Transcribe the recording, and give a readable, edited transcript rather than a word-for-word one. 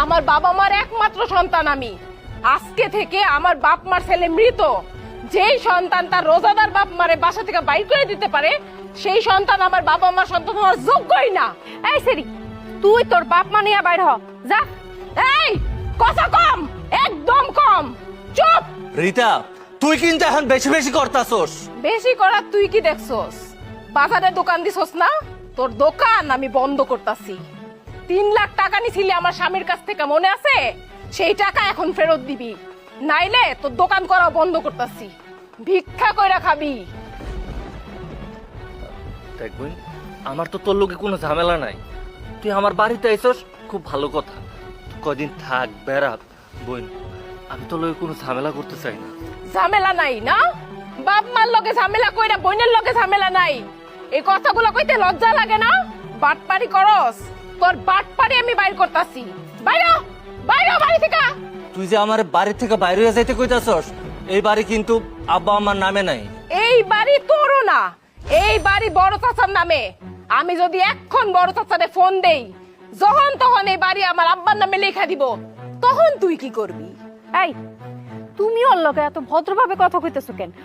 আমার বাবা মার একমাত্র সন্তান আমি। আজকে থেকে আমার বাপ মার ছেলে মৃত। যেই সন্তান তার রোজাদার বাপ মারে বাসা থেকে বাইর করে দিতে পারে, সেই সন্তান আমার বাবা মার সন্তান হওয়ার যোগ্যই না। এই সেরি, তুই তোর বাপ মা নিয়ে বাইর হ যা। এই কথা কম, একদম কম, চুপ। রিতা, তুই কিন্তু এখন বেশি বেশি করতাছস। বেশি করার তুই কি দেখছস? বাজারে দোকান দিছস না? তোর দোকান আমি বন্ধ করতাছি। 3 লাখ টাকা নিছিলি আমার স্বামীর কাছ থেকে, মনে আছে? সেই টাকা এখন ফেরত দিবি, নাইলে তোর দোকান করা বন্ধ করতাছি। ভিক্ষা কইরা খাবি। দেখবি, আমার তো তোর লোকে কোনো ঝামেলা নাই। তুই আমার বাড়িতে আইছস, খুব ভালো কথা। কদিন থাক, বেড়াক। বোন, আমি তোর লোকে কোনো ঝামেলা করতে চাই না। ঝামেলা নাই না? বাপ মার লগে ঝামেলা কইরা বোনের লগে ঝামেলা নাই, এই কথাগুলো কইতে লজ্জা লাগে না? বাটপারি করস, তোর বাটপারি আমি বাইর করতাছি। বাইরে বাইরে বাড়ি থেকে। তুই যে আমার বাড়ি থেকে বাইরে হয়ে যাইতে কইতাছস, এই বাড়ি কিন্তু আব্বা আমার নামে নাই। এই বাড়ি তোরও না, এই বাড়ি বড় চাচার নামে। আমি যদি এখন বড় চাচারে ফোন দেই, যখন তখন এই বাড়ি আমার আব্বার নামে লেখা দিব, তখন তুই কি করবি? এই, তুমি ওর লগে এত ভদ্রভাবে কথা কইতেছো কেন?